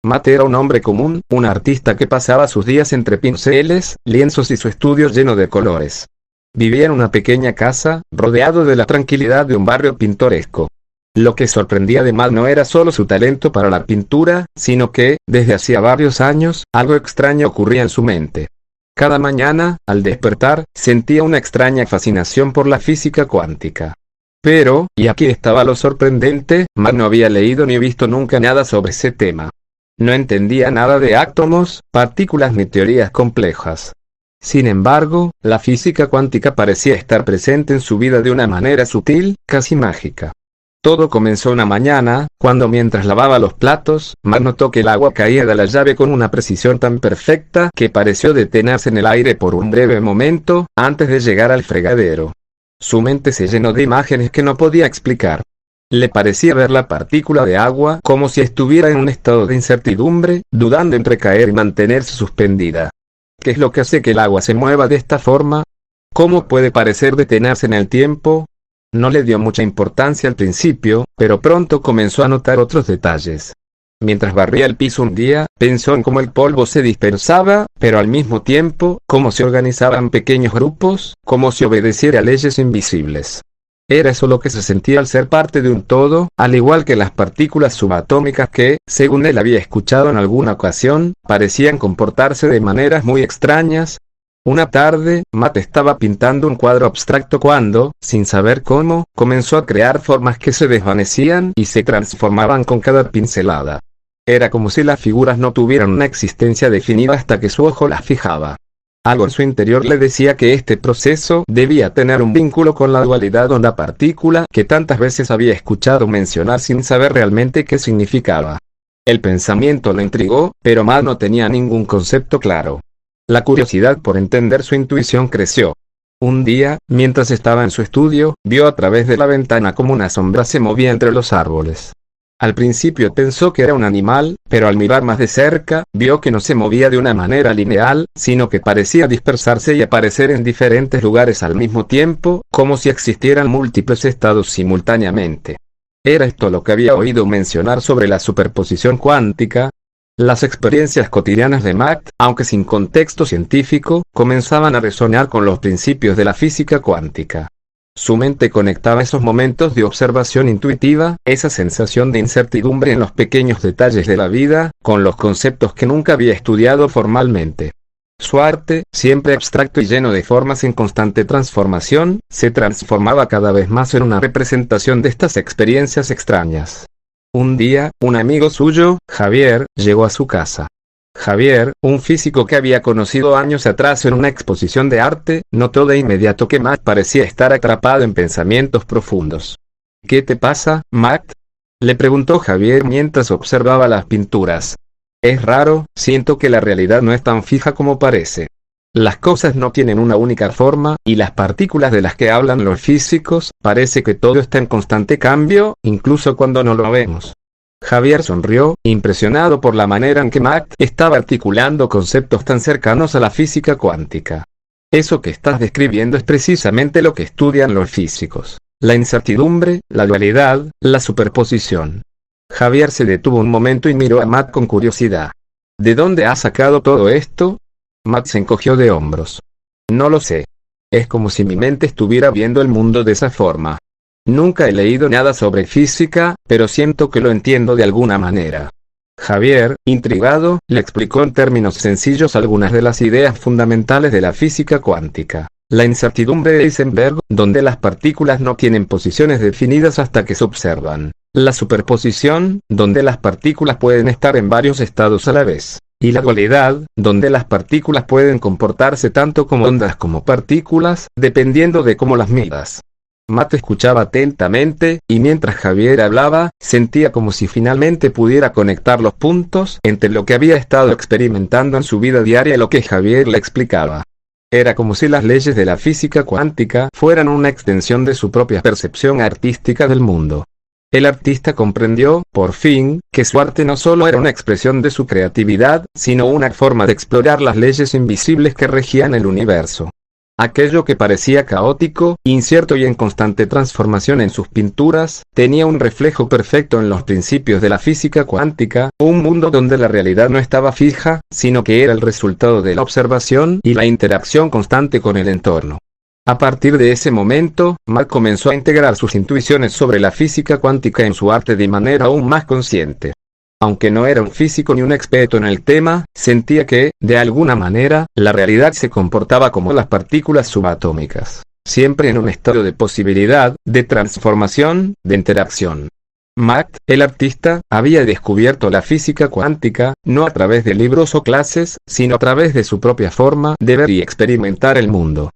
Matt era un hombre común, un artista que pasaba sus días entre pinceles, lienzos y su estudio lleno de colores. Vivía en una pequeña casa, rodeado de la tranquilidad de un barrio pintoresco. Lo que sorprendía de Matt no era solo su talento para la pintura, sino que, desde hacía varios años, algo extraño ocurría en su mente. Cada mañana, al despertar, sentía una extraña fascinación por la física cuántica. Pero, y aquí estaba lo sorprendente, Matt no había leído ni visto nunca nada sobre ese tema. No entendía nada de átomos, partículas ni teorías complejas. Sin embargo, la física cuántica parecía estar presente en su vida de una manera sutil, casi mágica. Todo comenzó una mañana, cuando mientras lavaba los platos, Matt notó que el agua caía de la llave con una precisión tan perfecta que pareció detenerse en el aire por un breve momento, antes de llegar al fregadero. Su mente se llenó de imágenes que no podía explicar. Le parecía ver la partícula de agua como si estuviera en un estado de incertidumbre, dudando entre caer y mantenerse suspendida. ¿Qué es lo que hace que el agua se mueva de esta forma? ¿Cómo puede parecer detenerse en el tiempo? No le dio mucha importancia al principio, pero pronto comenzó a notar otros detalles. Mientras barría el piso un día, pensó en cómo el polvo se dispersaba, pero al mismo tiempo, cómo se organizaban pequeños grupos, como si obedeciera a leyes invisibles. Era eso lo que se sentía al ser parte de un todo, al igual que las partículas subatómicas que, según él había escuchado en alguna ocasión, parecían comportarse de maneras muy extrañas. Una tarde, Matt estaba pintando un cuadro abstracto cuando, sin saber cómo, comenzó a crear formas que se desvanecían y se transformaban con cada pincelada. Era como si las figuras no tuvieran una existencia definida hasta que su ojo las fijaba. Algo en su interior le decía que este proceso debía tener un vínculo con la dualidad onda-partícula que tantas veces había escuchado mencionar sin saber realmente qué significaba. El pensamiento lo intrigó, pero Matt no tenía ningún concepto claro. La curiosidad por entender su intuición creció. Un día, mientras estaba en su estudio, vio a través de la ventana como una sombra se movía entre los árboles. Al principio pensó que era un animal, pero al mirar más de cerca, vio que no se movía de una manera lineal, sino que parecía dispersarse y aparecer en diferentes lugares al mismo tiempo, como si existieran múltiples estados simultáneamente. ¿Era esto lo que había oído mencionar sobre la superposición cuántica? Las experiencias cotidianas de Matt, aunque sin contexto científico, comenzaban a resonar con los principios de la física cuántica. Su mente conectaba esos momentos de observación intuitiva, esa sensación de incertidumbre en los pequeños detalles de la vida, con los conceptos que nunca había estudiado formalmente. Su arte, siempre abstracto y lleno de formas en constante transformación, se transformaba cada vez más en una representación de estas experiencias extrañas. Un día, un amigo suyo, Javier, llegó a su casa. Javier, un físico que había conocido años atrás en una exposición de arte, notó de inmediato que Matt parecía estar atrapado en pensamientos profundos. ¿Qué te pasa, Matt?, le preguntó Javier mientras observaba las pinturas. Es raro, siento que la realidad no es tan fija como parece. Las cosas no tienen una única forma, y las partículas de las que hablan los físicos, parece que todo está en constante cambio, incluso cuando no lo vemos. Javier sonrió, impresionado por la manera en que Matt estaba articulando conceptos tan cercanos a la física cuántica. Eso que estás describiendo es precisamente lo que estudian los físicos: la incertidumbre, la dualidad, la superposición. Javier se detuvo un momento y miró a Matt con curiosidad. ¿De dónde has sacado todo esto? Matt se encogió de hombros. No lo sé. Es como si mi mente estuviera viendo el mundo de esa forma. Nunca he leído nada sobre física, pero siento que lo entiendo de alguna manera. Javier, intrigado, le explicó en términos sencillos algunas de las ideas fundamentales de la física cuántica. La incertidumbre de Heisenberg, donde las partículas no tienen posiciones definidas hasta que se observan. La superposición, donde las partículas pueden estar en varios estados a la vez. Y la dualidad, donde las partículas pueden comportarse tanto como ondas como partículas, dependiendo de cómo las midas. Matt escuchaba atentamente, y mientras Javier hablaba, sentía como si finalmente pudiera conectar los puntos entre lo que había estado experimentando en su vida diaria y lo que Javier le explicaba. Era como si las leyes de la física cuántica fueran una extensión de su propia percepción artística del mundo. El artista comprendió, por fin, que su arte no solo era una expresión de su creatividad, sino una forma de explorar las leyes invisibles que regían el universo. Aquello que parecía caótico, incierto y en constante transformación en sus pinturas, tenía un reflejo perfecto en los principios de la física cuántica, un mundo donde la realidad no estaba fija, sino que era el resultado de la observación y la interacción constante con el entorno. A partir de ese momento, Mach comenzó a integrar sus intuiciones sobre la física cuántica en su arte de manera aún más consciente. Aunque no era un físico ni un experto en el tema, sentía que, de alguna manera, la realidad se comportaba como las partículas subatómicas, siempre en un estado de posibilidad, de transformación, de interacción. Mach, el artista, había descubierto la física cuántica, no a través de libros o clases, sino a través de su propia forma de ver y experimentar el mundo.